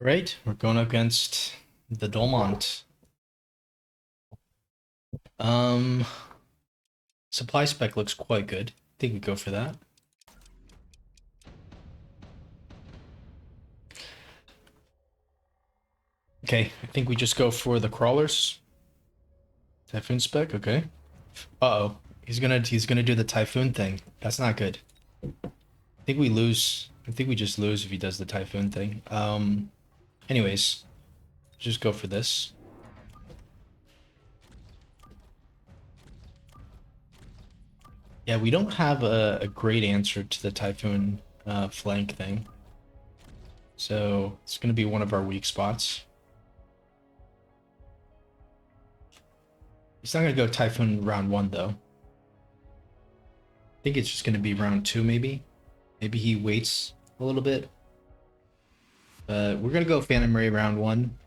Right, we're going against the Dolmont. Um, Supply spec looks quite good. I think we go for that. Okay, I think we just go for the crawlers. Typhoon spec, okay. Uh-oh. He's gonna do the typhoon thing. That's not good. I think we lose. I think we just lose if he does the typhoon thing. Anyways, just go for this. Yeah, we don't have a great answer to the typhoon flank thing. So it's gonna be one of our weak spots. He's not gonna go Typhoon round one though. I think it's just gonna be round two maybe. Maybe he waits a little bit. We're gonna go Phantom Ray round one,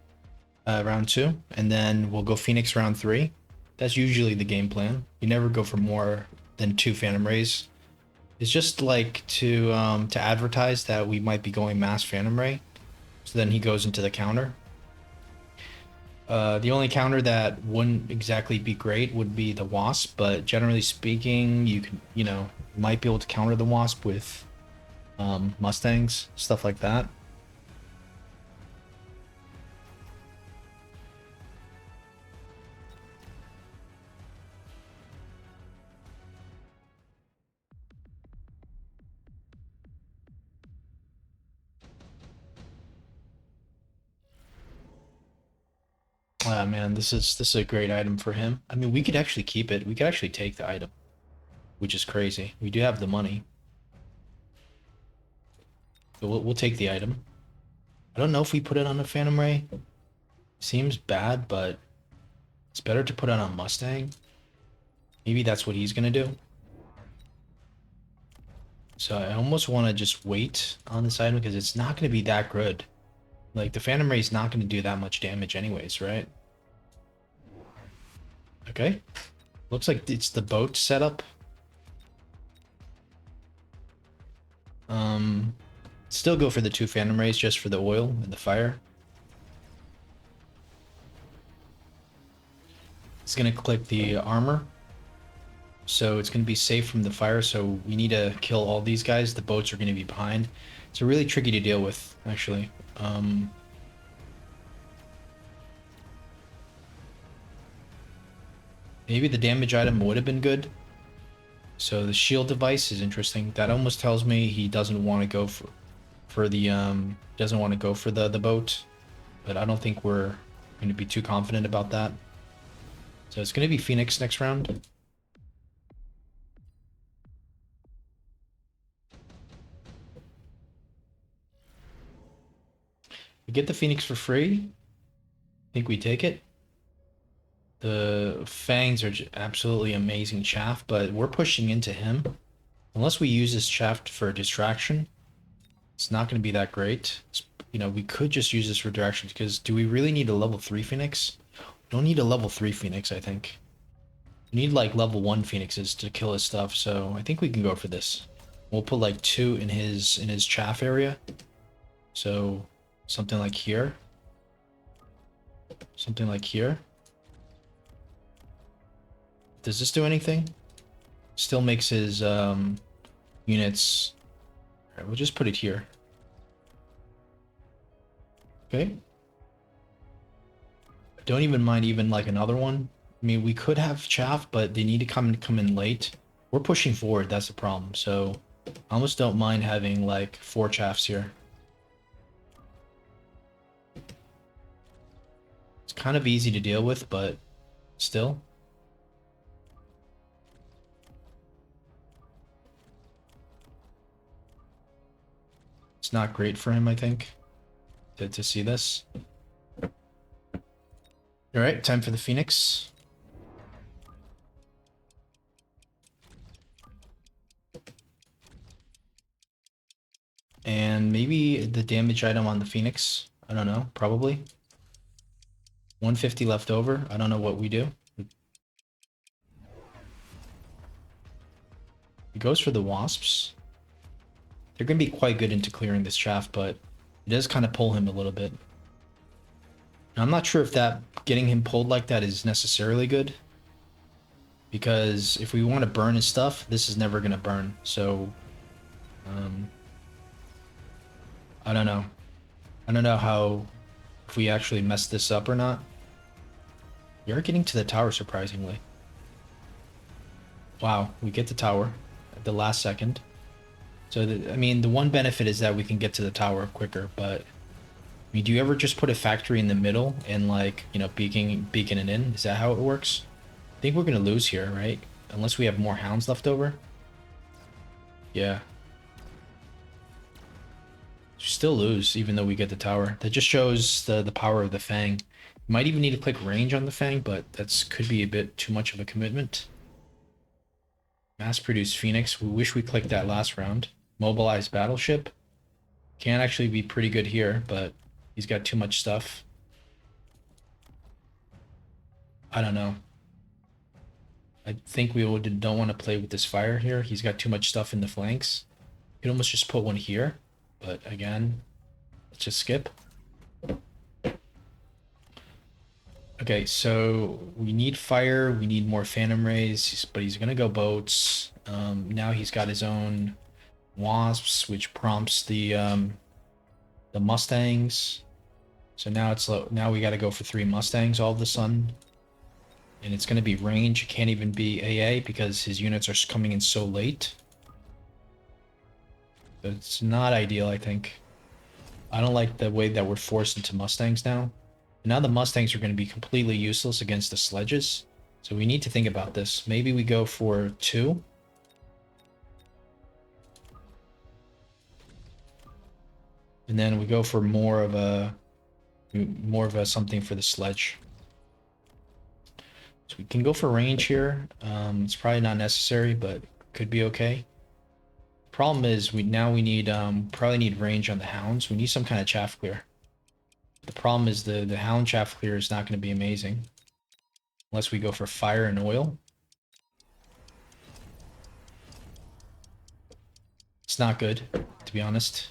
round two, and then we'll go Phoenix round three. That's usually the game plan. You never go for more than two Phantom Rays. It's just like to advertise that we might be going mass Phantom Ray. So then he goes into the counter. The only counter that wouldn't exactly be great would be the Wasp, but generally speaking, might be able to counter the Wasp with Mustangs, stuff like that. Man, this is a great item for him. I mean, we could actually keep it. We could actually take the item, which is crazy. We do have the money, so we'll take the item. I don't know if we put it on a Phantom Ray. Seems bad, but it's better to put it on Mustang. Maybe that's what he's gonna do. So I almost want to just wait on this item because it's not gonna be that good. Like the Phantom Ray is not gonna do that much damage anyways, right? Okay. Looks like it's the boat setup. Um, Still go for the two Phantom Rays just for the oil and the fire. It's gonna click the armor. So it's gonna be safe from the fire, so we need to kill all these guys. The boats are gonna be behind. It's really tricky to deal with, actually. Maybe the damage item would have been good. So the shield device is interesting. That almost tells me he doesn't want to go for the doesn't want to go for the boat, but I don't think we're going to be too confident about that. So it's going to be Phoenix next round. We get the Phoenix for free. I think we take it. The fangs are absolutely amazing chaff, but we're pushing into him. Unless we use this chaff for distraction, it's not going to be that great. We could just use this for distraction because do we really need a level 3 Phoenix? We don't need a level 3 Phoenix, I think. We need like level 1 Phoenixes to kill his stuff, so I think we can go for this. We'll put like two in his chaff area. So something like here. Something like here. Does this do anything? Still makes his units. Alright, we'll just put it here. Okay. Don't even mind even like another one. I mean, we could have chaff, but they need to come in late. We're pushing forward, that's the problem. So I almost don't mind having like 4 chaffs here. It's kind of easy to deal with, but still. It's not great for him, I think, to see this. Alright, time for the Phoenix. And maybe the damage item on the Phoenix. I don't know, probably. 150 left over. I don't know what we do. He goes for the Wasps. They're going to be quite good into clearing this chaff, but It does kind of pull him a little bit. Now, I'm not sure if that getting him pulled like that is necessarily good. Because if we want to burn his stuff, this is never going to burn. So, um, I don't know. I don't know how, if we actually mess this up or not. We are getting to the tower, surprisingly. Wow, we get the tower at the last second. So, I mean, the one benefit is that we can get to the tower quicker, but... I mean, do you ever just put a factory in the middle and, like, you know, beacon it in? Is that how it works? I think we're going to lose here, right? Unless we have more hounds left over. Yeah. Still lose, even though we get the tower. That just shows the power of the Fang. You might even need to click range on the Fang, but that's could be a bit too much of a commitment. Mass-produce Phoenix. We wish we clicked that last round. Mobilize Battleship. Can actually be pretty good here, but he's got too much stuff. I don't know. I think we don't want to play with this fire here. He's got too much stuff in the flanks. You could almost just put one here, but again, let's just skip. Okay, so we need fire, we need more phantom rays, but he's gonna go boats. Now he's got his own wasps, which prompts the Mustangs. So now it's now we got to go for 3 Mustangs all of a sudden, and it's gonna be range. It can't even be AA because his units are coming in so late. It's not ideal, I think. I don't like the way that we're forced into Mustangs now. Now the Mustangs are going to be completely useless against the sledges. So we need to think about this. Maybe we go for 2. And then we go for more of a something for the sledge. So we can go for range here. It's probably not necessary, but could be okay. Problem is we need probably need range on the hounds. We need some kind of chaff clear. The problem is the hound chaff clear is not going to be amazing unless we go for fire and oil. It's not good, to be honest.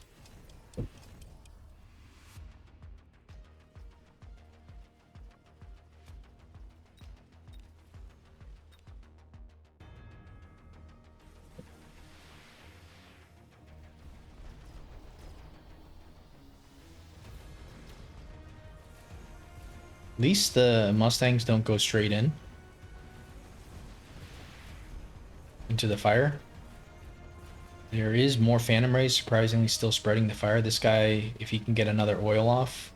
At least the Mustangs don't go straight into the fire. There is more Phantom Rays, surprisingly still spreading the fire. This guy, if he can get another oil off,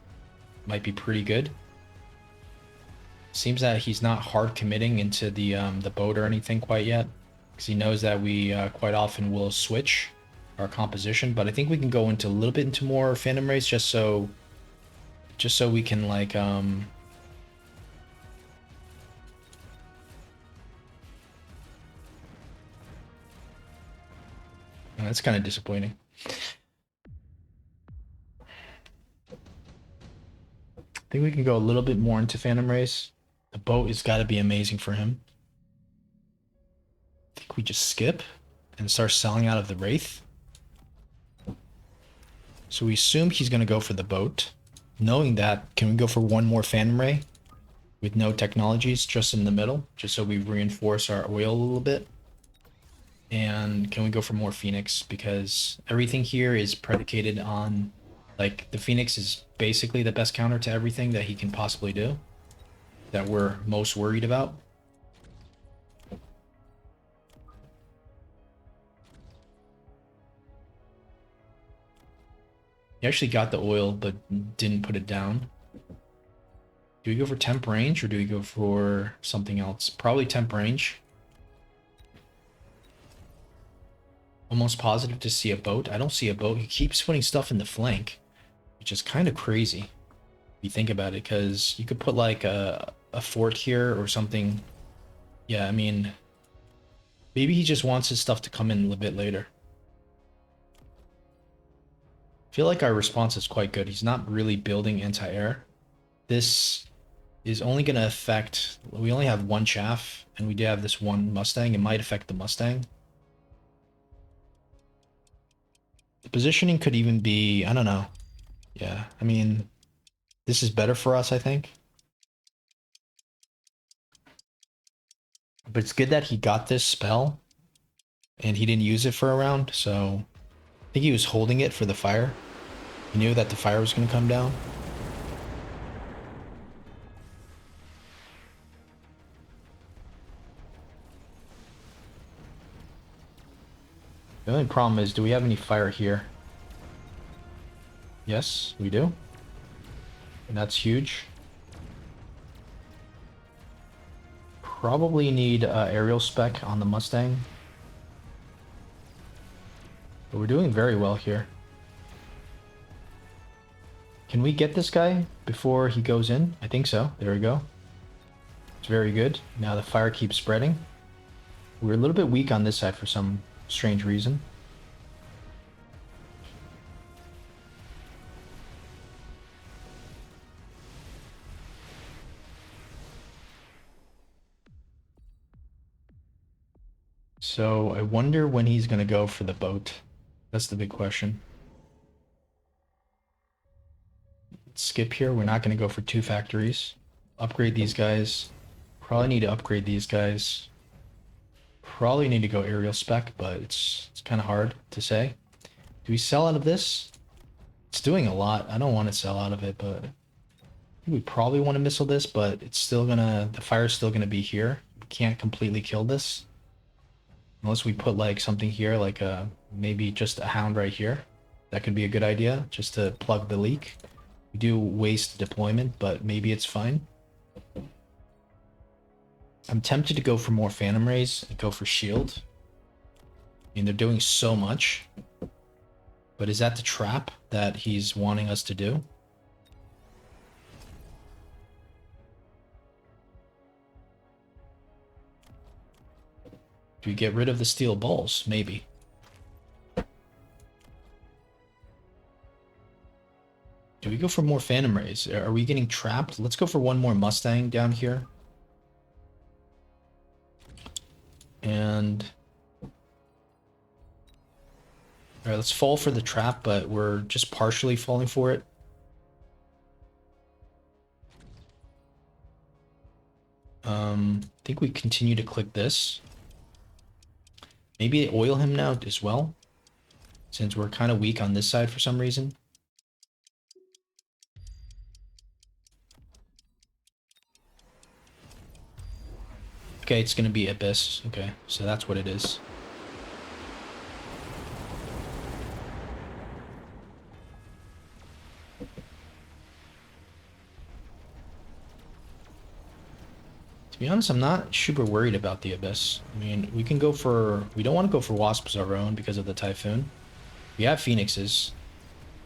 might be pretty good. Seems that he's not hard committing into the boat or anything quite yet, because he knows that we quite often will switch our composition. But I think we can go into a little bit into more Phantom Rays just so we can like oh, that's kind of disappointing. I think we can go a little bit more into Phantom Rays. The boat has got to be amazing for him. I think we just skip and start selling out of the Wraith. So we assume he's going to go for the boat. Knowing that, can we go for one more Phantom Ray with no technologies just in the middle, just so we reinforce our oil a little bit? And can we go for more Phoenix? Because everything here is predicated on, like, the Phoenix is basically the best counter to everything that he can possibly do, that we're most worried about. He actually got the oil, but didn't put it down. Do we go for temp range or do we go for something else? Probably temp range. Almost positive to see a boat. I don't see a boat. He keeps putting stuff in the flank, which is kind of crazy if you think about it, because you could put like a fort here or something. Yeah, I mean, maybe he just wants his stuff to come in a little bit later. I feel like our response is quite good. He's not really building anti-air. This is only going to affect... We only have 1 chaff, and we do have this 1 Mustang. It might affect the Mustang. The positioning could even be... I don't know. Yeah, I mean, this is better for us, I think. But it's good that he got this spell and he didn't use it for a round, so I think he was holding it for the fire. He knew that the fire was going to come down. The only problem is, do we have any fire here? Yes, we do. And that's huge. Probably need aerial spec on the Mustang. But we're doing very well here. Can we get this guy before he goes in? I think so. There we go. It's very good. Now the fire keeps spreading. We're a little bit weak on this side for some strange reason. So I wonder when he's going to go for the boat. That's the big question. Let's skip here. We're not going to go for 2 factories. Upgrade these guys. Probably need to upgrade these guys. Probably need to go aerial spec, but it's kind of hard to say. Do we sell out of this? It's doing a lot. I don't want to sell out of it, but I think we probably want to missile this, but it's still gonna, the fire's still gonna be here. We can't completely kill this. Unless we put like something here, like maybe just a hound right here. That could be a good idea, just to plug the leak. We do waste deployment, but maybe it's fine. I'm tempted to go for more Phantom Rays and go for shield. I mean, they're doing so much. But is that the trap that he's wanting us to do? Do we get rid of the steel balls? Maybe. Do we go for more Phantom Rays? Are we getting trapped? Let's go for one more Mustang down here. And... Alright, let's fall for the trap, but we're just partially falling for it. I think we continue to click this. Maybe oil him now as well, since we're kind of weak on this side for some reason. Okay, it's going to be Abyss. Okay, so that's what it is. To be honest, I'm not super worried about the Abyss. I mean, we can go for... We don't want to go for Wasps our own because of the Typhoon. We have Phoenixes.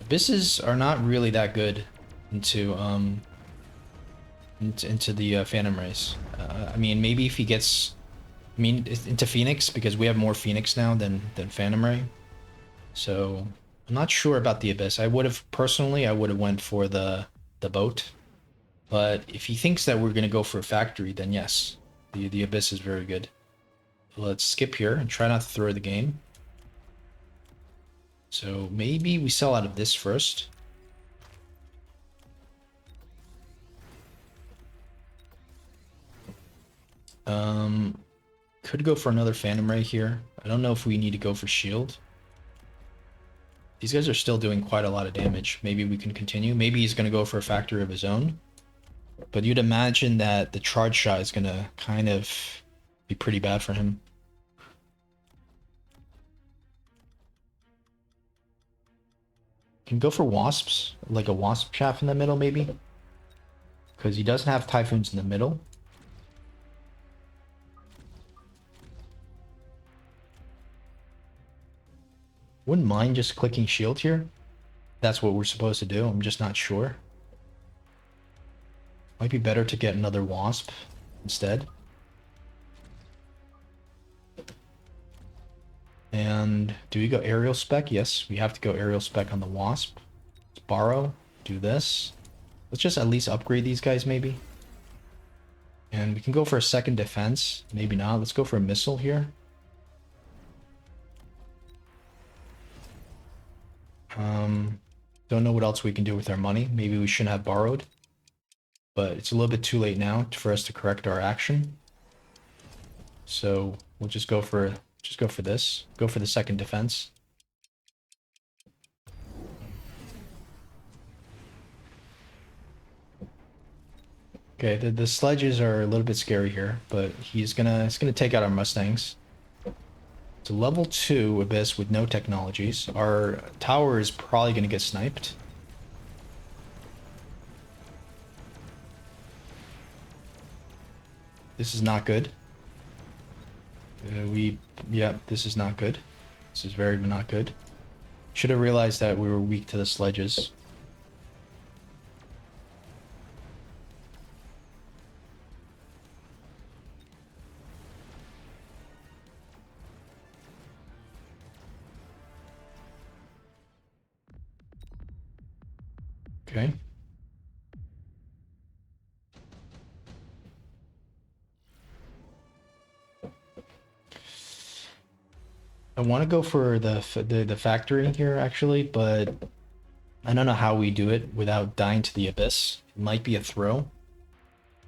Abysses are not really that good into the Phantom Race. I mean, maybe if he gets... I mean, into Phoenix, because we have more Phoenix now than Phantom Ray. So, I'm not sure about the Abyss. I would have, personally, I would have went for the boat. But if he thinks that we're going to go for a factory, then yes, the Abyss is very good. Let's skip here and try not to throw the game. So maybe we sell out of this first. Could go for another Phantom Ray here. I don't know if we need to go for shield. These guys are still doing quite a lot of damage. Maybe we can continue. Maybe he's going to go for a factory of his own. But you'd imagine that the charge shot is going to kind of be pretty bad for him. Can go for wasps, like a wasp chaff in the middle maybe. Because he doesn't have typhoons in the middle. Wouldn't mind just clicking shield here. That's what we're supposed to do. I'm just not sure. Might be better to get another wasp instead. And do we go aerial spec? Yes, we have to go aerial spec on the wasp. Let's borrow, do this. Let's just at least upgrade these guys maybe. And we can go for a second defense. Maybe not. Let's go for a missile here. Don't know what else we can do with our money. Maybe we shouldn't have borrowed. But it's a little bit too late now for us to correct our action. So we'll just go for this. Go for the second defense. Okay, the sledges are a little bit scary here, but it's gonna take out our Mustangs. It's a level 2 Abyss with no technologies. Our tower is probably gonna get sniped. This is not good. Yeah, this is not good. This is very not good. Should have realized that we were weak to the sledges. Okay. I want to go for the factory here actually, but I don't know how we do it without dying to the abyss. It might be a throw,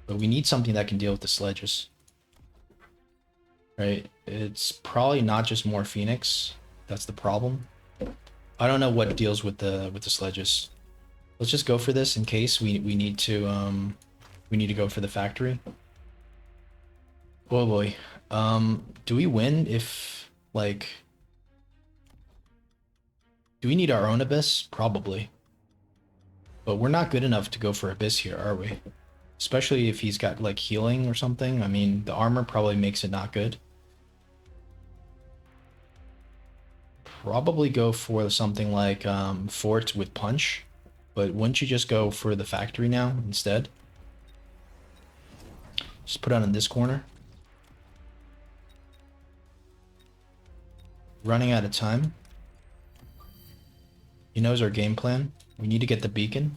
but we need something that can deal with the sledges. Right? It's probably not just more Phoenix. That's the problem. I don't know what deals with the sledges. Let's just go for this in case we need to go for the factory. Oh boy. Do we win if like do we need our own abyss? Probably. But we're not good enough to go for abyss here, are we? Especially if he's got like healing or something. I mean, the armor probably makes it not good. Probably go for something like fort with punch. But wouldn't you just go for the factory now instead? Just put it on this corner. Running out of time. He knows our game plan. We need to get the beacon.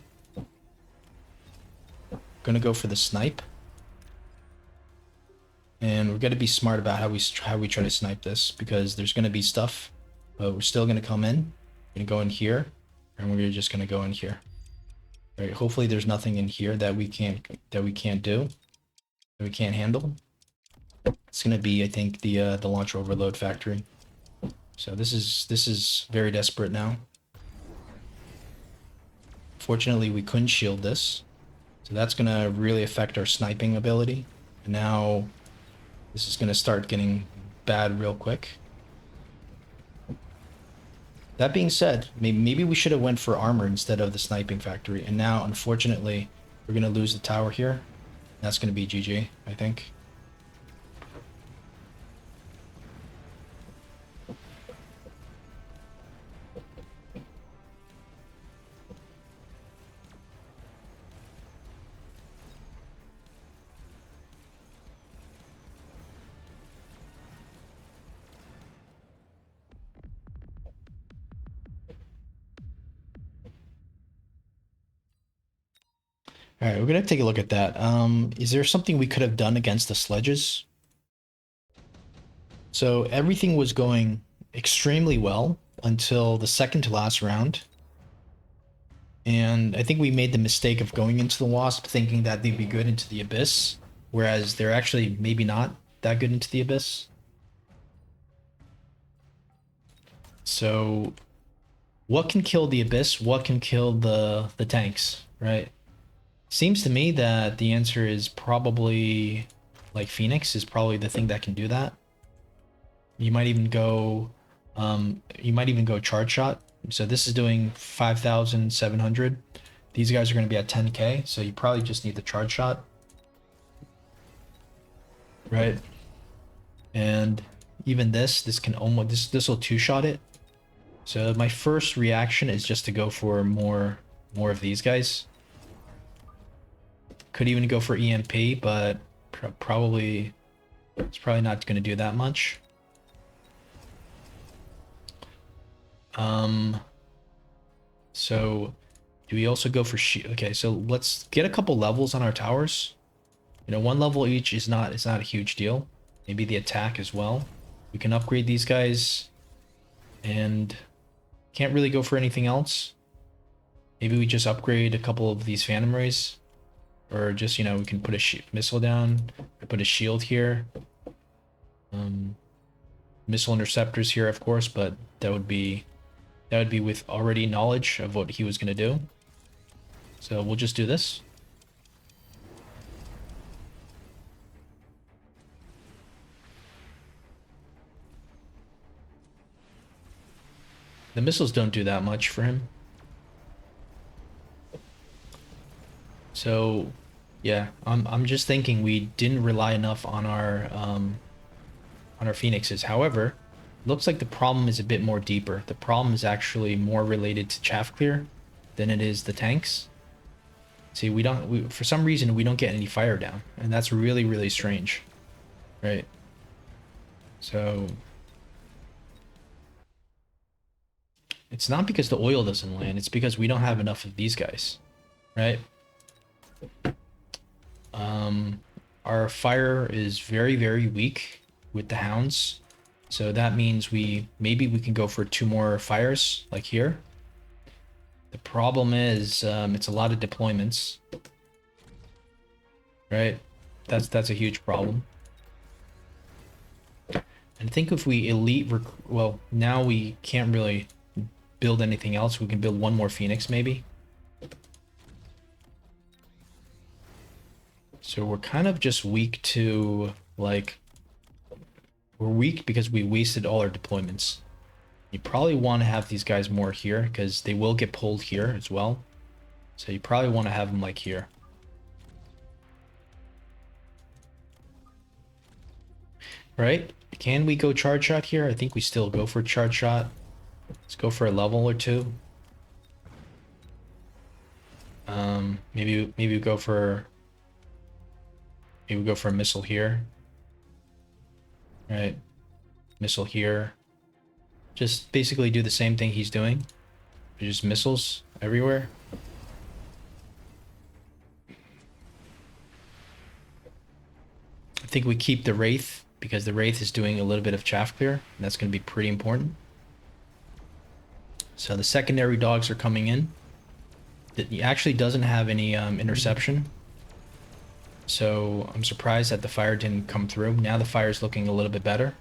Gonna go for the snipe. And we're gonna be smart about how we try to snipe this, because there's gonna be stuff, but we're still gonna come in. We're gonna go in here, and we're just gonna go in here. Right? Hopefully there's nothing in here that we can't do, that we can't handle. It's gonna be, I think, the launch overload factory. So this is very desperate now. Fortunately, we couldn't shield this, so that's gonna really affect our sniping ability. And now this is gonna start getting bad real quick. That being said, maybe we should have went for armor instead of the sniping factory. And now, unfortunately, we're gonna lose the tower here. That's gonna be GG, I think. All right, we're gonna take a look at that. Is there something we could have done against the sledges? So everything was going extremely well until the second to last round. And I think we made the mistake of going into the Wasp thinking that they'd be good into the Abyss, whereas they're actually maybe not that good into the Abyss. So what can kill the Abyss? What can kill the tanks, right? Seems to me that the answer is probably like Phoenix is probably the thing that can do that. You might even go charge shot. So this is doing 5,700. These guys are going to be at 10k, so you probably just need the charge shot. Right? And even this can almost this will two-shot it. So my first reaction is just to go for more of these guys. Could even go for EMP, but it's probably not going to do that much. So do we also go for okay, so let's get a couple levels on our towers. You know, one level each is not a huge deal. Maybe the attack as well. We can upgrade these guys and can't really go for anything else. Maybe we just upgrade a couple of these Phantom Rays. Or just, you know, we can put a missile down. Put a shield here. Missile interceptors here, of course, but that would be with already knowledge of what he was going to do. So we'll just do this. The missiles don't do that much for him. So, yeah, I'm just thinking we didn't rely enough on our phoenixes. However, looks like the problem is a bit more deeper. The problem is actually more related to chaff clear than it is the tanks. See, for some reason we don't get any fire down, and that's really, really strange, right? So it's not because the oil doesn't land, it's because we don't have enough of these guys, right? Our fire is very, very weak with the hounds. So that means maybe we can go for 2 more fires, like here. The problem is, it's a lot of deployments, right? That's a huge problem. And think if we well, now we can't really build anything else. We can build 1 more Phoenix, maybe. So we're kind of just weak to, like, we're weak because we wasted all our deployments. You probably want to have these guys more here because they will get pulled here as well. So you probably want to have them like here. Right? Can we go charge shot here? I think we still go for charge shot. Let's go for a level or 2. Maybe we go for a missile here. Right? Missile here. Just basically do the same thing he's doing. Just missiles everywhere. I think we keep the Wraith because the Wraith is doing a little bit of chaff clear. And that's going to be pretty important. So the secondary dogs are coming in. He actually doesn't have any interception. So I'm surprised that the fire didn't come through. Now the fire is looking a little bit better.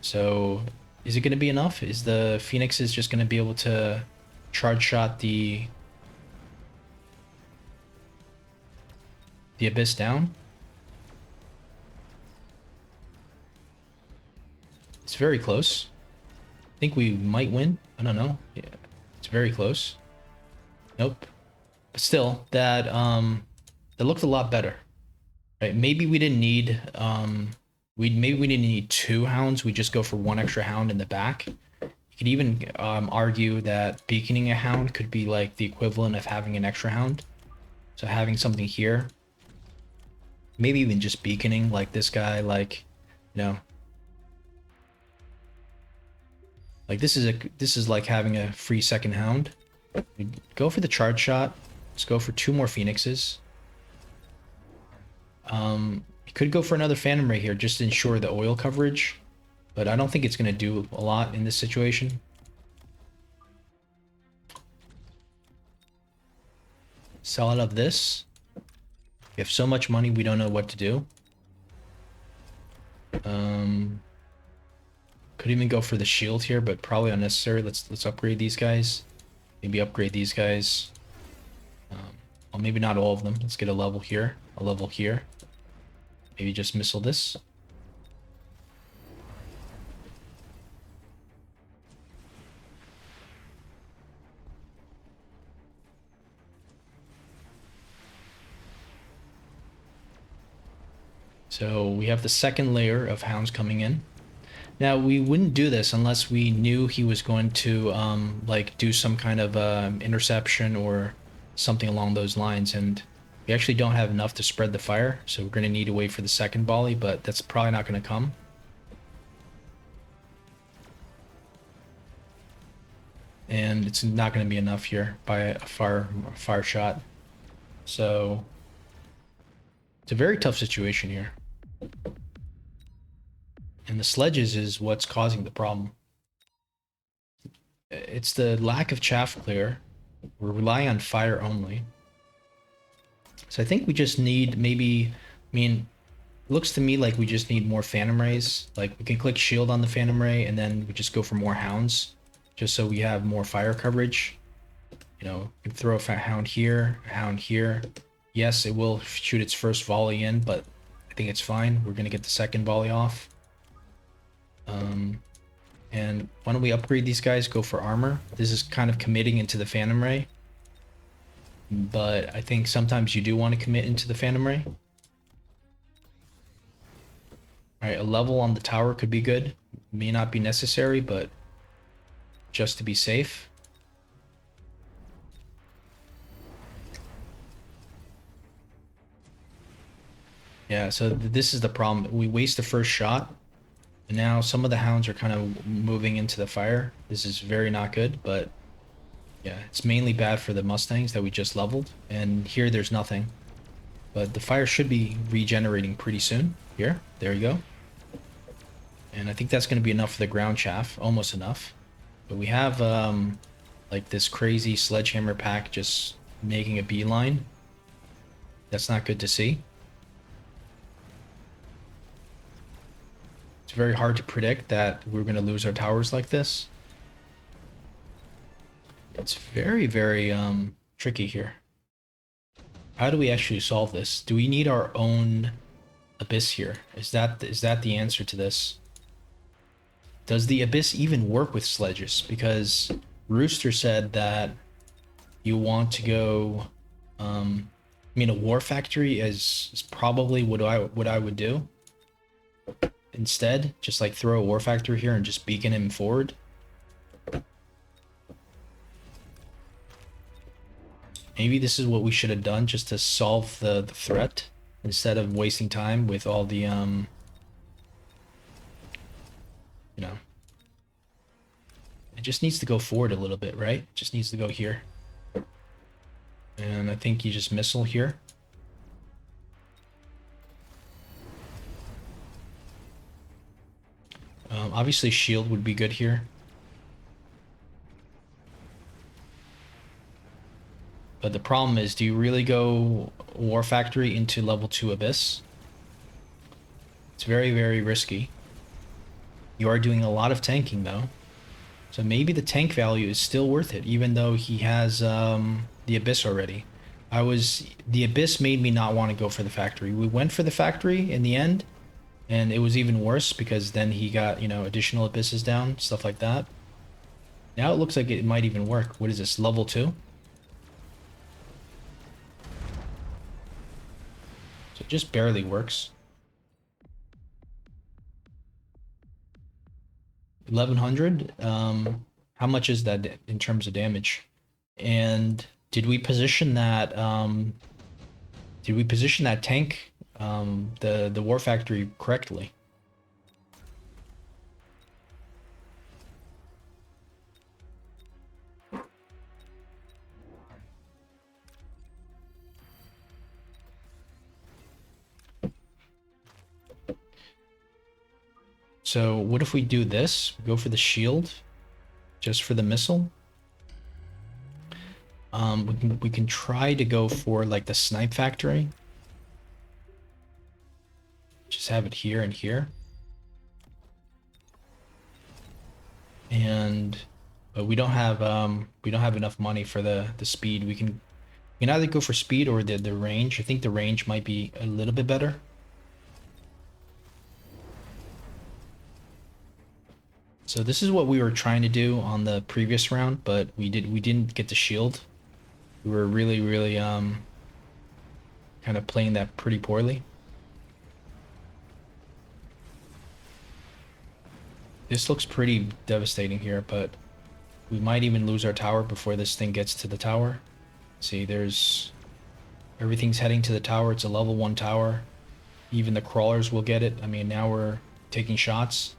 So is it going to be enough? Is the Phoenixes just going to be able to charge shot the Abyss down? It's very close. I think we might win. I don't know. Yeah, it's very close. Nope. But still, that looked a lot better. Right? Maybe we didn't need maybe we didn't need 2 hounds. We just go for 1 extra hound in the back. You could even argue that beaconing a hound could be like the equivalent of having an extra hound. So having something here, maybe even just beaconing like this guy, like, you know, like this is like having a free second hound. Go for the charge shot. Let's go for 2 more Phoenixes. You could go for another Phantom Ray here just to ensure the oil coverage, but I don't think it's going to do a lot in this situation. Sell out of this. We have so much money, we don't know what to do. Could even go for the shield here, but probably unnecessary. Let's upgrade these guys. Maybe upgrade these guys. Well, maybe not all of them. Let's get a level here, a level here. Maybe just missile this. So we have the second layer of hounds coming in. Now, we wouldn't do this unless we knew he was going to like do some kind of interception or something along those lines, and we actually don't have enough to spread the fire, so we're going to need to wait for the second volley, but that's probably not going to come. And it's not going to be enough here by a fire shot. So it's a very tough situation here. And the sledges is what's causing the problem. It's the lack of chaff clear We're relying on fire only. So I think we just need maybe, I mean, it looks to me like we just need more Phantom Rays. Like we can click shield on the Phantom Ray and then we just go for more hounds. Just so we have more fire coverage. You know, we can throw a hound here, a hound here. Yes, it will shoot its first volley in, but I think it's fine. We're gonna get the second volley off. And why don't we upgrade these guys, go for armor? This is kind of committing into the Phantom Ray. But I think sometimes you do want to commit into the Phantom Ray. Alright, a level on the tower could be good. May not be necessary, but just to be safe. Yeah, so this is the problem. We waste the first shot. And now some of the hounds are kind of moving into the fire. This is very not good, but yeah, it's mainly bad for the Mustangs that we just leveled. And here there's nothing. But the fire should be regenerating pretty soon. Here, there you go. And I think that's going to be enough for the ground chaff. Almost enough. But we have like this crazy sledgehammer pack just making a beeline. That's not good to see. It's very hard to predict that we're going to lose our towers like this. It's very, very tricky here. How do we actually solve this? Do we need our own abyss here? Is that the answer to this? Does the abyss even work with sledges? Because Rooster said that you want to go. I mean, a war factory is probably what I would do. Instead, just like throw a war factory here and just beacon him forward. Maybe this is what we should have done just to solve the threat instead of wasting time with all the you know, it just needs to go forward a little bit, right? It just needs to go here. And I think you just missile here. Obviously shield would be good here. But the problem is, do you really go War Factory into level 2 Abyss? It's very, very risky. You are doing a lot of tanking though. So maybe the tank value is still worth it, even though he has the Abyss already. The Abyss made me not want to go for the factory. We went for the factory in the end, and it was even worse because then he got, you know, additional Abysses down, stuff like that. Now it looks like it might even work. What is this, level 2? So it just barely works. 1100. How much is that in terms of damage? And did we position that tank, the war factory correctly? So what if we do this? Go for the shield, just for the missile. We can try to go for like the snipe factory. Just have it here and here. But we don't have enough money for the speed. We can either go for speed or the range. I think the range might be a little bit better. So this is what we were trying to do on the previous round, but we didn't get the shield. We were really, really kind of playing that pretty poorly. This looks pretty devastating here, but we might even lose our tower before this thing gets to the tower. See, everything's heading to the tower. It's a level 1 tower. Even the crawlers will get it. I mean, now we're taking shots.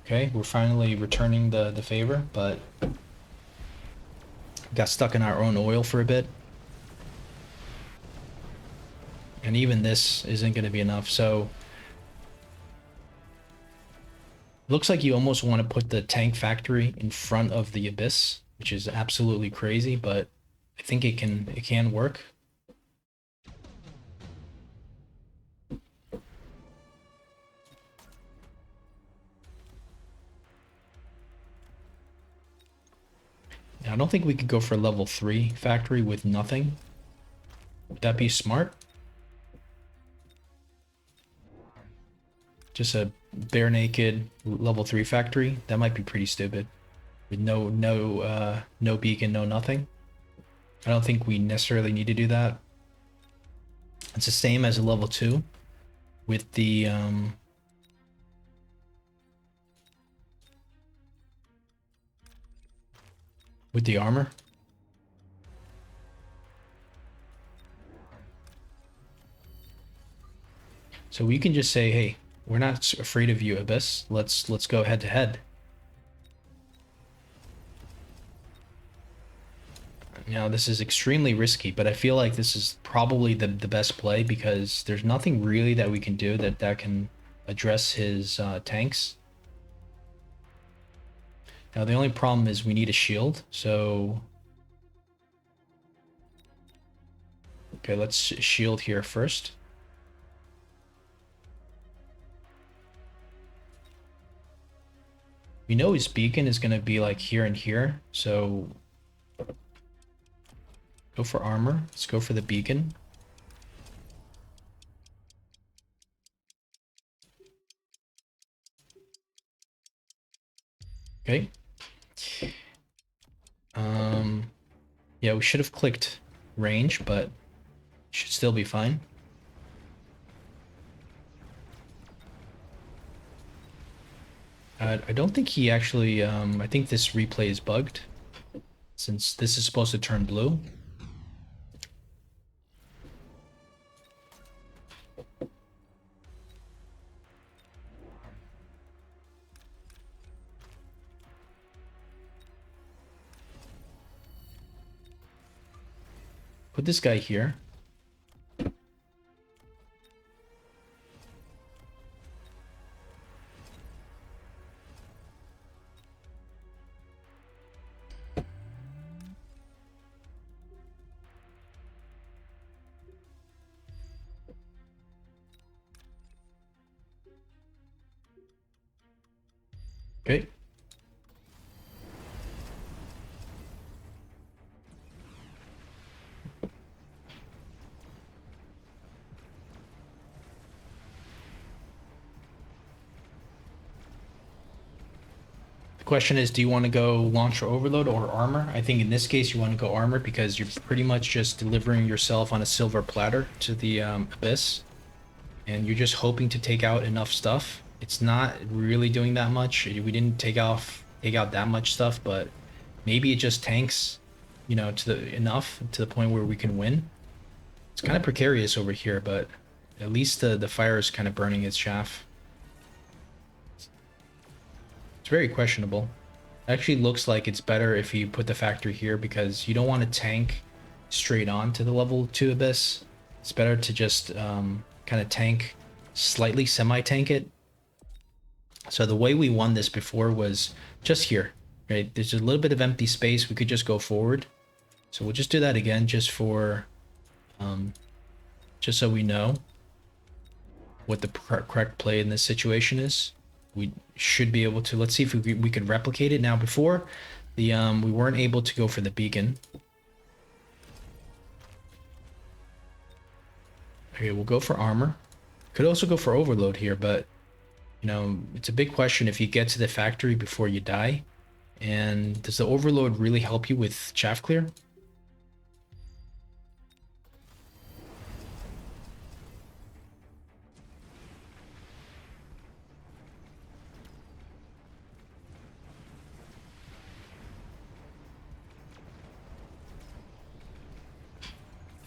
Okay, we're finally returning the favor, but got stuck in our own oil for a bit. And even this isn't going to be enough, so Looks like you almost want to put the tank factory in front of the abyss, which is absolutely crazy, but I think it can work. Now, I don't think we could go for level 3 factory with nothing. Would that be smart? Just a bare naked level 3 factory? That might be pretty stupid. With no beacon, no nothing. I don't think we necessarily need to do that. It's the same as a level 2 with the armor. So we can just say, hey, we're not afraid of you, Abyss. Let's go head to head. Now, this is extremely risky, but I feel like this is probably the best play because there's nothing really that we can do that can address his tanks. Now, the only problem is we need a shield, so... Okay, let's shield here first. We know his beacon is going to be like here and here, so... Go for armor. Let's go for the beacon. Okay. Yeah, we should have clicked range, but should still be fine. I don't think he actually, I think this replay is bugged, since this is supposed to turn blue. Put this guy here. Okay. The question is, do you want to go launcher overload or armor? I think in this case you want to go armor because you're pretty much just delivering yourself on a silver platter to the abyss, and you're just hoping to take out enough stuff. It's not really doing that much. We didn't take out that much stuff, but maybe it just tanks, you know, to the enough to the point where we can win. It's kind of precarious over here, but at least the fire is kind of burning its chaff. It's very questionable. It actually looks like it's better if you put the factory here because you don't want to tank straight on to the level 2 abyss. It's better to just kind of tank, slightly semi-tank it. So the way we won this before was just here, right? There's a little bit of empty space. We could just go forward. So we'll just do that again just for, just so we know what the correct play in this situation is. We should be able to, let's see if we can replicate it. Now before, the we weren't able to go for the beacon. Okay, we'll go for armor. Could also go for overload here, but you know, it's a big question if you get to the factory before you die. And does the overload really help you with chaff clear?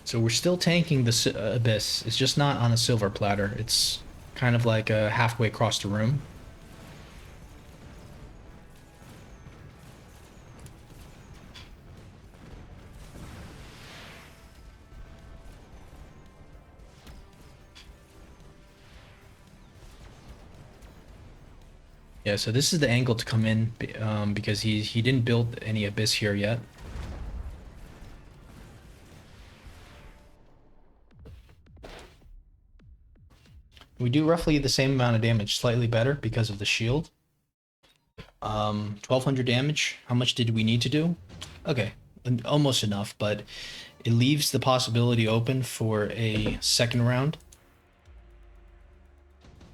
So we're still tanking the abyss. It's just not on a silver platter. It's kind of like halfway across the room. Yeah, so this is the angle to come in because he didn't build any abyss here yet. We do roughly the same amount of damage, slightly better because of the shield. 1200 damage. How much did we need to do? Okay, almost enough, but it leaves the possibility open for a second round.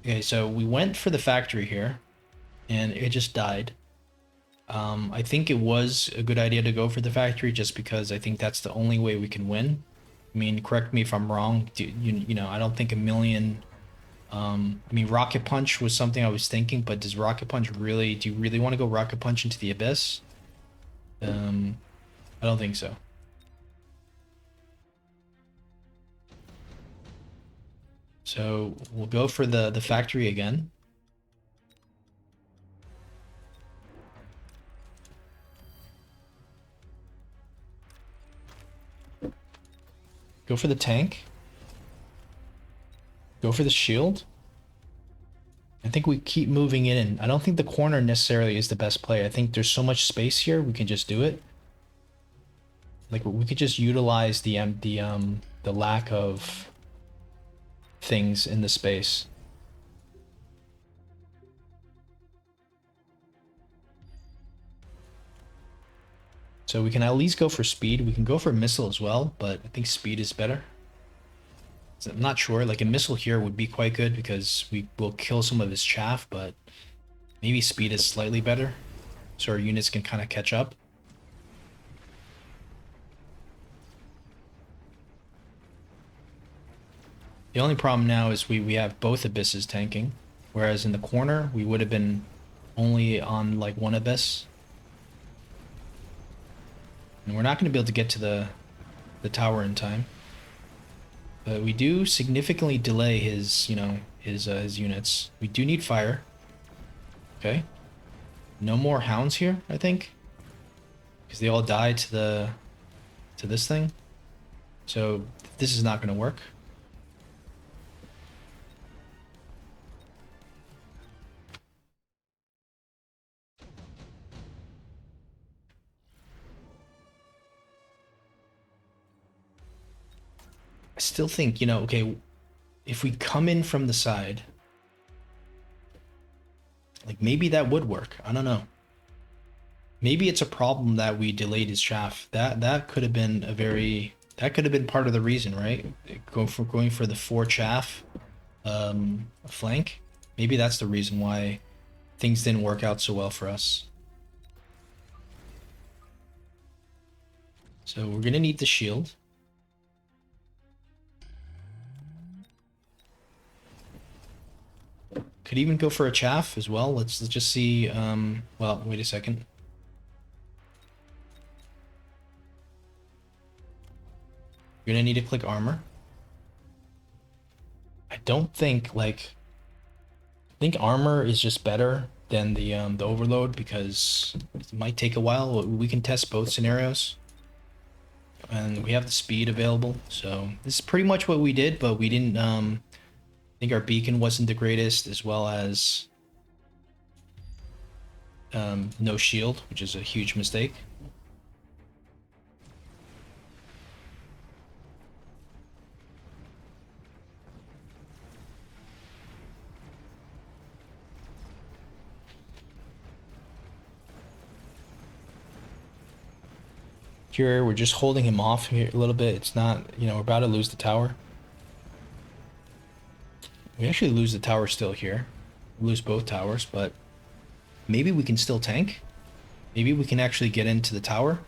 Okay, so we went for the factory here, and it just died. I think it was a good idea to go for the factory just because I think that's the only way we can win. I mean, correct me if I'm wrong. You know, I don't think a million. I mean, Rocket Punch was something I was thinking, but does Rocket Punch really? Do you really want to go Rocket Punch into the abyss? I don't think so. So we'll go for the factory again. Go for the tank. Go for the shield. I think we keep moving it in. I don't think the corner necessarily is the best play. I think there's so much space here, we can just do it. Like we could just utilize the lack of things in the space. So we can at least go for speed. We can go for missile as well, but I think speed is better. So I'm not sure. Like a missile here would be quite good because we will kill some of his chaff, but maybe speed is slightly better, so our units can kind of catch up. The only problem now is we have both abysses tanking, whereas in the corner we would have been only on like one abyss. And we're not going to be able to get to the tower in time. But we do significantly delay his, you know, his units. We do need fire. Okay. No more hounds here, I think. Because they all died to this thing. So this is not going to work. I still think, you know, okay, if we come in from the side, like maybe that would work. I don't know. Maybe it's a problem that we delayed his shaft. That could have been a very that could have been part of the reason, right? Going for the 4 chaff flank. Maybe that's the reason why things didn't work out so well for us. So we're gonna need the shield. Could even go for a chaff as well. Let's just see. Well, wait a second. You're gonna need to click armor. I don't think like. I think armor is just better than the overload because it might take a while. We can test both scenarios, and we have the speed available. So this is pretty much what we did, but we didn't. I think our beacon wasn't the greatest, as well as no shield, which is a huge mistake. Here, we're just holding him off here a little bit. It's not, you know, we're about to lose the tower. We actually lose the tower still here. We lose both towers, but maybe we can still tank. Maybe we can actually get into the tower.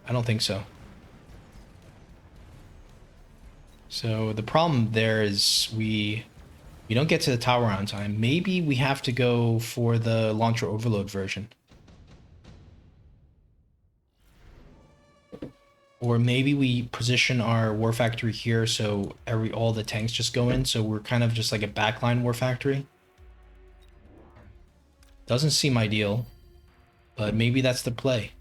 I don't think so. So the problem there is we don't get to the tower on time. Maybe we have to go for the launcher overload version. Or maybe we position our war factory here so all the tanks just go in, so we're kind of just like a backline war factory. Doesn't seem ideal, but maybe that's the play.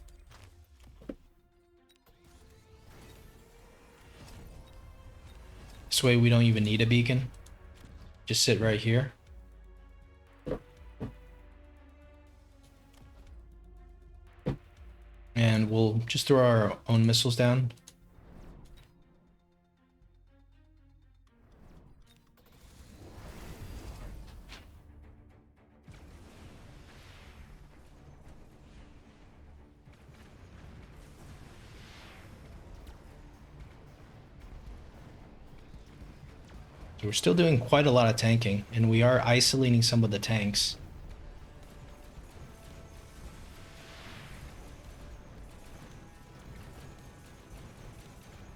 This way we don't even need a beacon. Just sit right here. And we'll just throw our own missiles down. So we're still doing quite a lot of tanking, and we are isolating some of the tanks.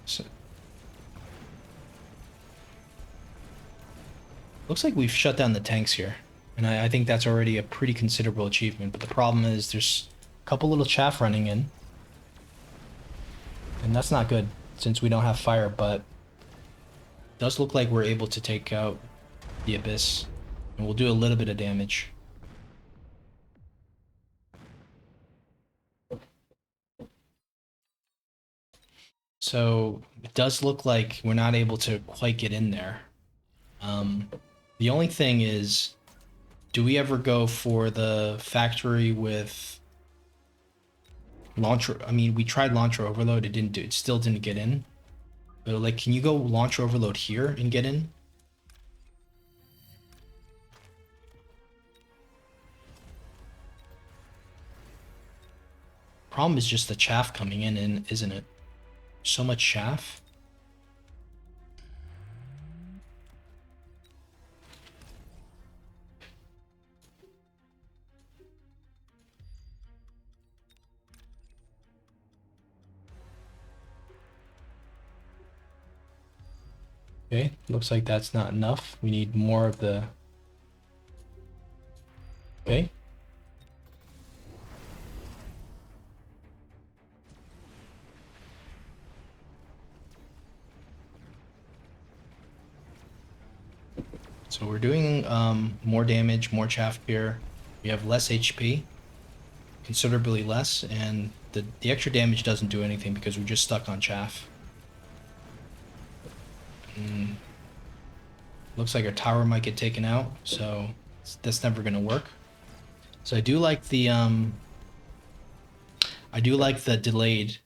So, looks like we've shut down the tanks here, and I think that's already a pretty considerable achievement. But the problem is there's a couple little chaff running in, and that's not good since we don't have fire, but it does look like we're able to take out the abyss, and we'll do a little bit of damage. So it does look like we're not able to quite get in there. The only thing is, do we ever go for the factory with launcher? I mean, we tried launcher overload. It didn't do. It still didn't get in. But like, can you go launcher overload here and get in? Problem is just the chaff coming in, isn't it? So much chaff. Okay, looks like that's not enough. We need more of the... Okay. So we're doing more damage, more chaff here. We have less HP, considerably less, and the extra damage doesn't do anything because we're just stuck on chaff. Looks like our tower might get taken out, so that's never gonna work. So I do like the delayed,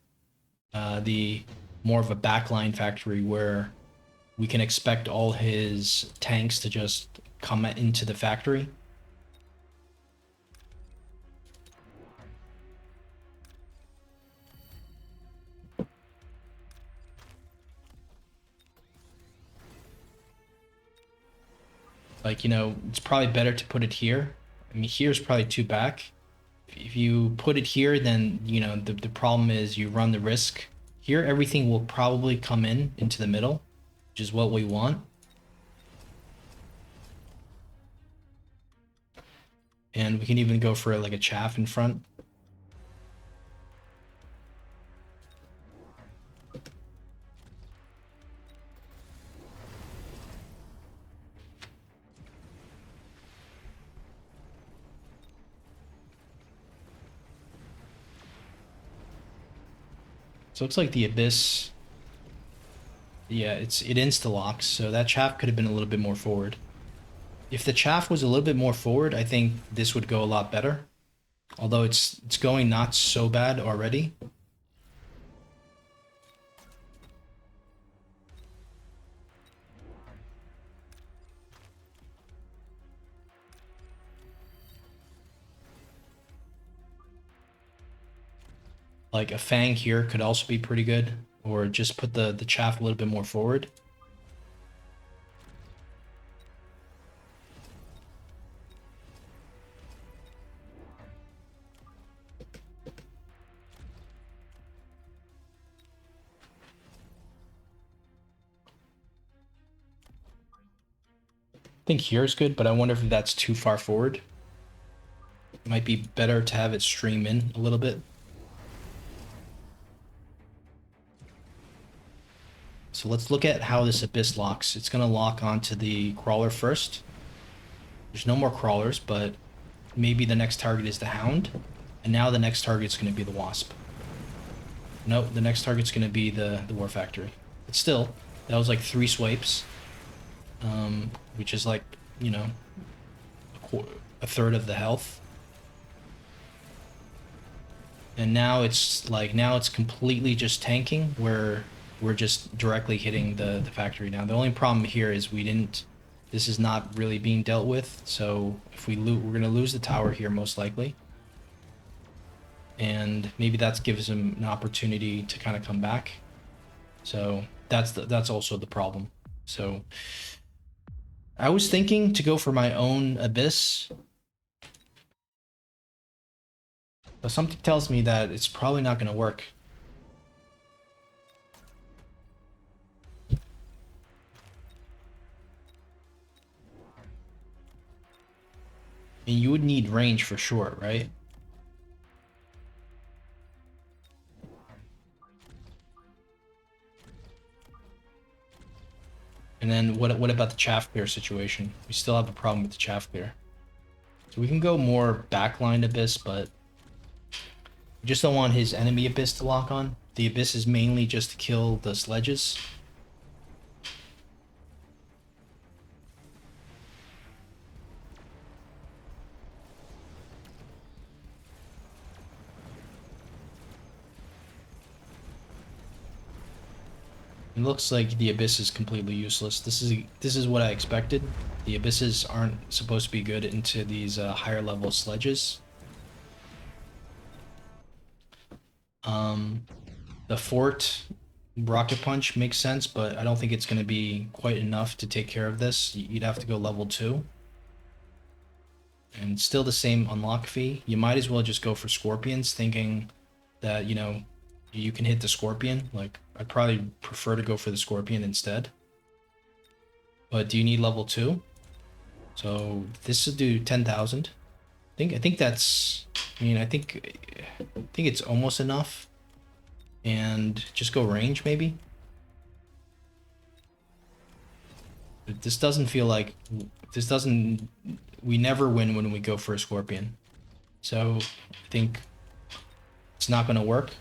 the more of a backline factory where we can expect all his tanks to just come into the factory. Like, you know, it's probably better to put it here. I mean, here's probably too back. If you put it here, then, you know, the problem is you run the risk. Here, everything will probably come into the middle, which is what we want. And we can even go for like a chaff in front. So it looks like the abyss. Yeah, it insta locks, so that chaff could have been a little bit more forward. If the chaff was a little bit more forward, I think this would go a lot better. Although it's going not so bad already. Like a fang here could also be pretty good, or just put the chaff a little bit more forward. I think here is good, but I wonder if that's too far forward. It might be better to have it stream in a little bit. So let's look at how this abyss locks. It's gonna lock onto the crawler first. There's no more crawlers, but maybe the next target is the hound. And now the next target's gonna be the wasp. No, the next target's gonna be the war factory. But still, that was like 3 swipes. Which is like, you know, a third of the health. And now it's completely just tanking where we're just directly hitting the factory now. The only problem here is this is not really being dealt with. So if we're gonna lose the tower here most likely. And maybe that gives him an opportunity to kind of come back. So that's also the problem. So I was thinking to go for my own abyss, but something tells me that it's probably not going to work. I mean, you would need range for sure, right? And then what about the chaff clear situation? We still have a problem with the chaff clear. So we can go more backline abyss, but we just don't want his enemy abyss to lock on. The abyss is mainly just to kill the sledges. It looks like the abyss is completely useless. This is what I expected. The abysses aren't supposed to be good into these higher level sledges. The fort rocket punch makes sense, but I don't think it's going to be quite enough to take care of this. You'd have to go level 2. And still the same unlock fee. You might as well just go for scorpions, thinking that, you know, you can hit the scorpion. Like, I'd probably prefer to go for the scorpion instead. But do you need level 2? So this will do 10,000. I think that's, I mean, I think it's almost enough. And just go range maybe. This doesn't feel like we never win when we go for a scorpion. So I think it's not going to work.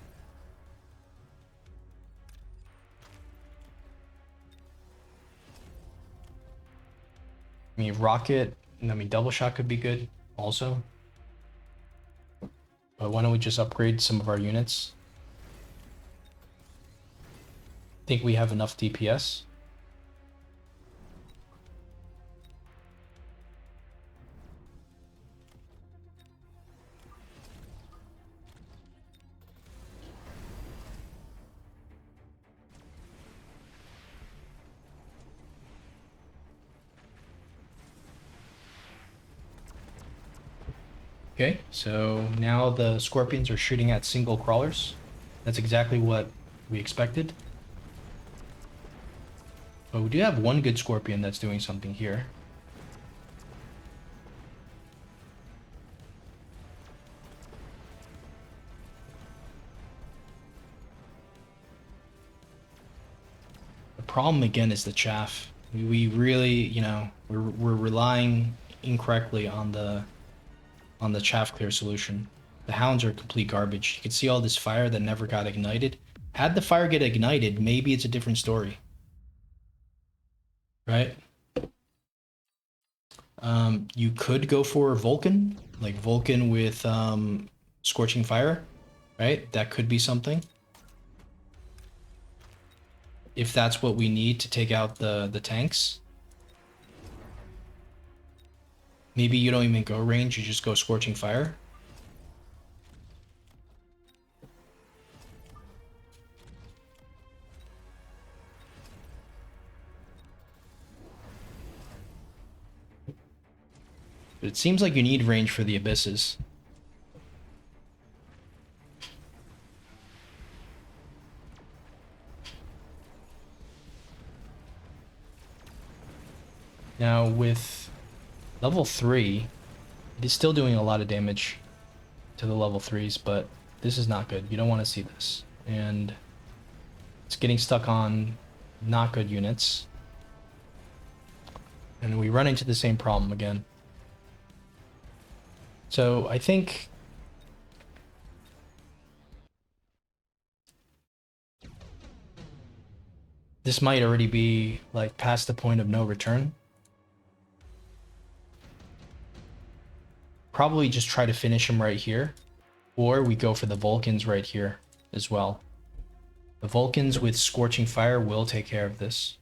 I mean, double shot could be good also. But why don't we just upgrade some of our units? Think we have enough DPS. Okay, so now the scorpions are shooting at single crawlers. That's exactly what we expected. But we do have one good scorpion that's doing something here. The problem again is the chaff. We really, you know, we're relying incorrectly on the chaff clear solution. The hounds are complete garbage. You can see all this fire that never got ignited. Had the fire get ignited, maybe it's a different story. Right? You could go for Vulcan, like Vulcan with Scorching Fire, right? That could be something. If that's what we need to take out the tanks. Maybe you don't even go range, you just go Scorching Fire. But it seems like you need range for the abysses. Now with level 3, it is still doing a lot of damage to the level 3s, but this is not good. You don't want to see this. And it's getting stuck on not good units. And we run into the same problem again. So I think this might already be like past the point of no return. Probably just try to finish him right here. Or we go for the Vulcans right here as well. The Vulcans with Scorching Fire will take care of this.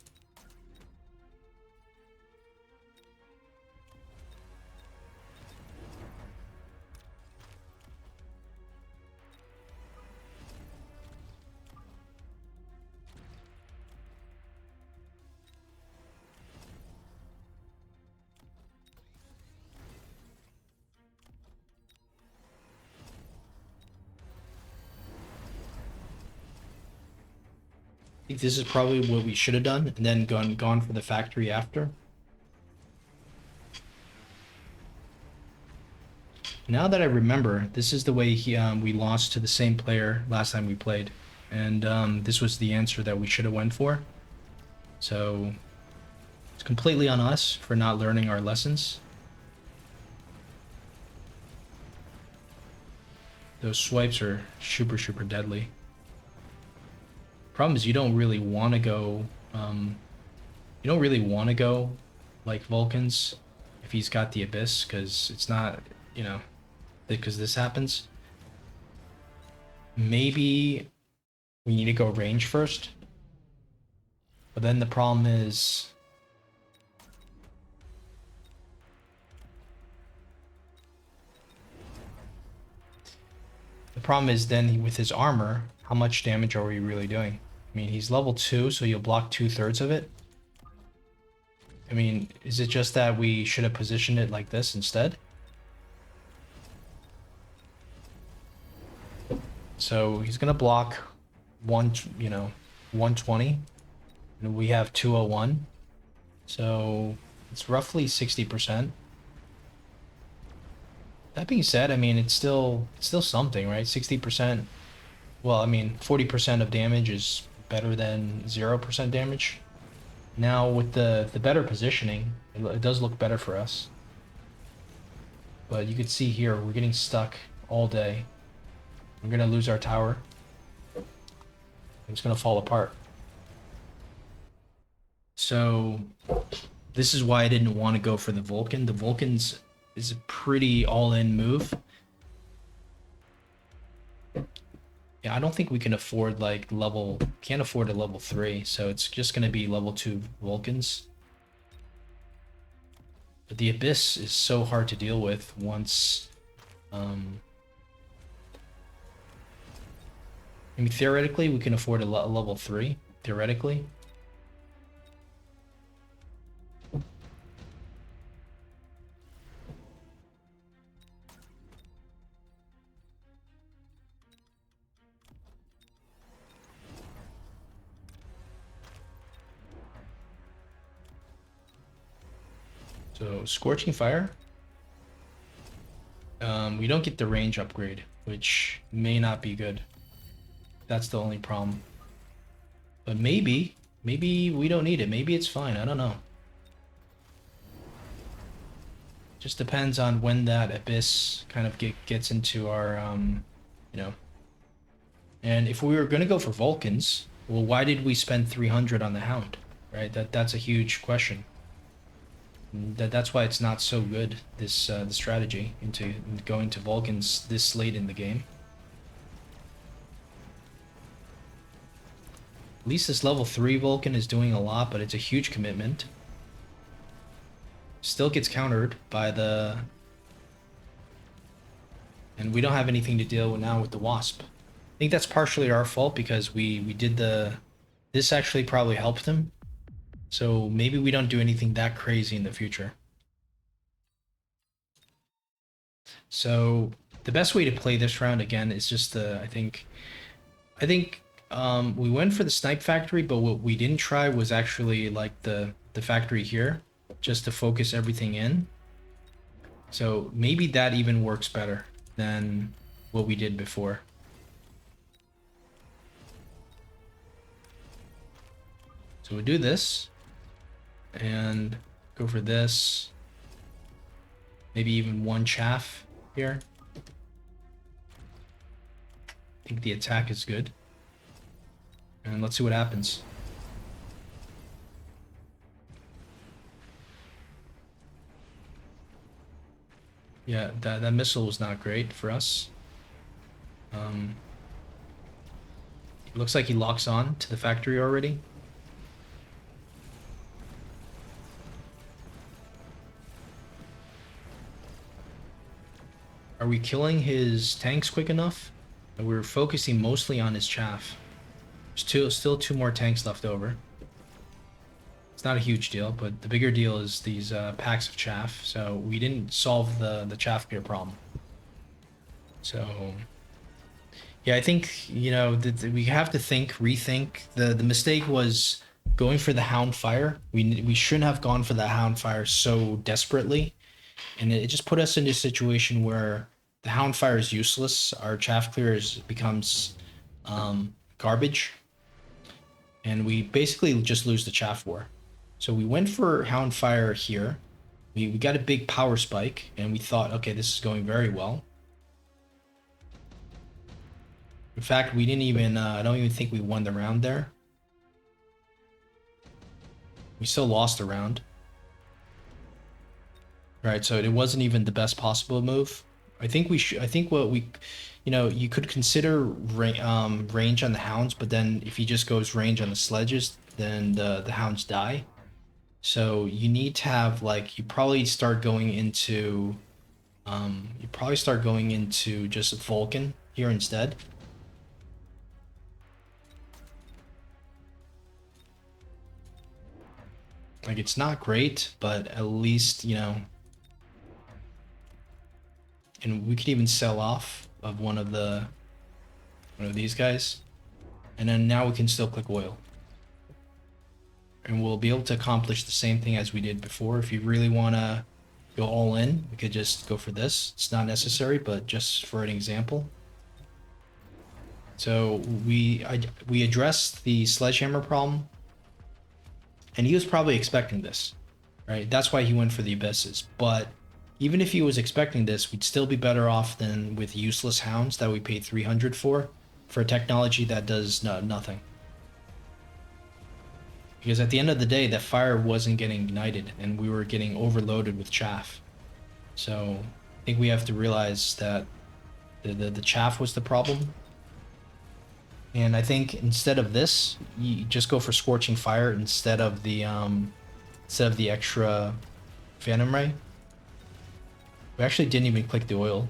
I think this is probably what we should have done, and then gone for the factory after. Now that I remember, this is the way we lost to the same player last time we played, and this was the answer that we should have went for. So it's completely on us for not learning our lessons. Those swipes are super deadly. Problem is you don't really want to go like Vulcans if he's got the Abyss, because it's not, you know, because this happens. Maybe we need to go range first, but then the problem is then with his armor, how much damage are we really doing? I mean, he's level 2, so you'll block 2/3 of it. I mean, is it just that we should have positioned it like this instead? So he's gonna block 120, and we have 201. So it's roughly 60%. That being said, I mean, it's still something, right? 60%. Well, I mean, 40% of damage is better than 0% damage. Now with the better positioning, it does look better for us. But you can see here, we're getting stuck all day. We're gonna lose our tower. It's gonna fall apart. So this is why I didn't want to go for the Vulcan. The Vulcan's is a pretty all-in move. Yeah, I don't think we can afford can't afford a level 3, so it's just gonna be level 2 Vulcans. But the Abyss is so hard to deal with once I mean, theoretically, we can afford a level 3. Theoretically. So, Scorching Fire. We don't get the range upgrade, which may not be good. That's the only problem. But maybe we don't need it. Maybe it's fine. I don't know. Just depends on when that Abyss kind of gets into our, you know. And if we were going to go for Vulcans, well, why did we spend 300 on the Hound, right? That's a huge question. That's why it's not so good, this the strategy into going to Vulcans this late in the game. At least this level 3 Vulcan is doing a lot, but it's a huge commitment. Still gets countered by the... And we don't have anything to deal with now with the Wasp. I think that's partially our fault because we did the... This actually probably helped him. So maybe we don't do anything that crazy in the future. So the best way to play this round again is just I think we went for the snipe factory, but what we didn't try was actually like the factory here, just to focus everything in. So maybe that even works better than what we did before. So we do this and go for this. Maybe even one chaff here. I think the attack is good. And let's see what happens. Yeah, that missile was not great for us. Um, looks like he locks on to the factory already. Are we killing his tanks quick enough? We're focusing mostly on his chaff. There's still two more tanks left over. It's not a huge deal, but the bigger deal is these packs of chaff. So we didn't solve the chaff clear problem. So yeah, I think, you know, we have to rethink. The mistake was going for the Hound Fire. We shouldn't have gone for the Hound Fire so desperately, and it just put us into a situation where the Hound Fire is useless. Our chaff clears becomes garbage, and we basically just lose the chaff war. So we went for Hound Fire here. We got a big power spike, and we thought, okay, this is going very well. In fact, we didn't even, I don't even think we won the round there. We still lost the round. Right, so it wasn't even the best possible move. I think I think what we, you know, you could consider range on the hounds, but then if he just goes range on the sledges, then the hounds die. So you need to have, like, you probably start going into, just Vulcan here instead. Like, it's not great, but at least, you know, and we could even sell off of one of these guys, and then now we can still click oil, and we'll be able to accomplish the same thing as we did before. If you really want to go all in, we could just go for this. It's not necessary, but just for an example. So we addressed the sledgehammer problem, and he was probably expecting this, right? That's why he went for the abysses. But even if he was expecting this, we'd still be better off than with useless hounds that we paid 300 for a technology that does nothing. Because at the end of the day, that fire wasn't getting ignited, and we were getting overloaded with chaff. So I think we have to realize that the chaff was the problem. And I think instead of this, you just go for Scorching Fire instead of the extra Phantom Ray. We actually didn't even click the oil.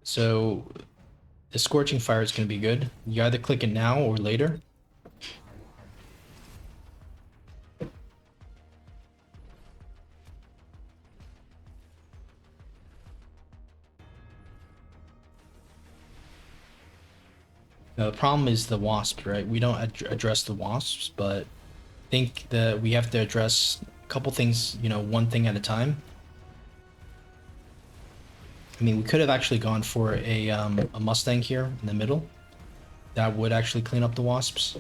So the Scorching Fire is going to be good. You either click it now or later. Now, the problem is the wasp, right? We don't address the wasps, but I think that we have to address a couple things, you know, one thing at a time. I mean, we could have actually gone for a Mustang here in the middle. That would actually clean up the wasps.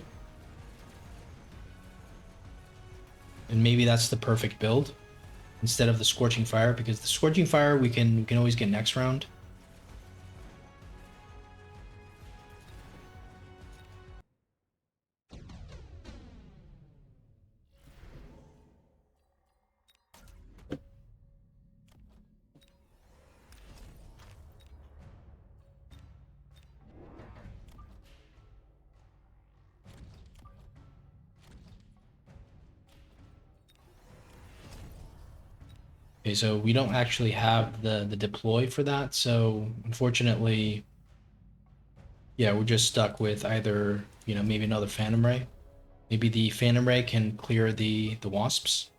And maybe that's the perfect build instead of the Scorching Fire, because the Scorching Fire we can always get next round. Okay, so we don't actually have the deploy for that, so unfortunately, yeah, we're just stuck with either, you know, maybe another Phantom Ray. Maybe the Phantom Ray can clear the wasps.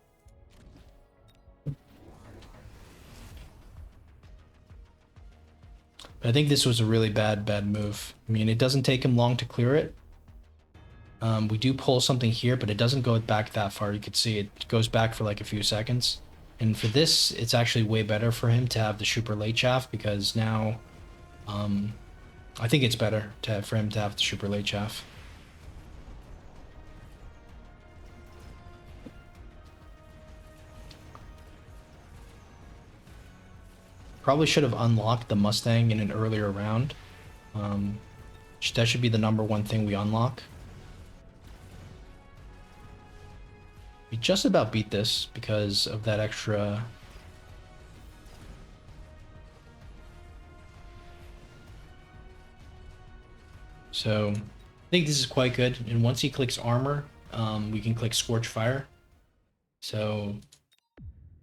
But I think this was a really bad move. I mean, it doesn't take him long to clear it. We do pull something here, but it doesn't go back that far. You could see it goes back for like a few seconds. And for this, it's actually way better for him to have the super late chaff, because now, I think it's better for him to have the super late chaff. Probably should have unlocked the Mustang in an earlier round. That should be the #1 thing we unlock. We just about beat this because of that extra. So I think this is quite good. And once he clicks armor, we can click Scorch Fire. So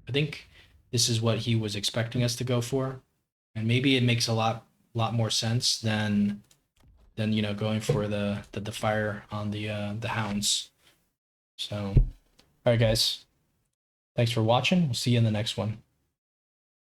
I think this is what he was expecting us to go for. And maybe it makes a lot more sense than you know going for the fire on the hounds. So all right guys, thanks for watching. We'll see you in the next one.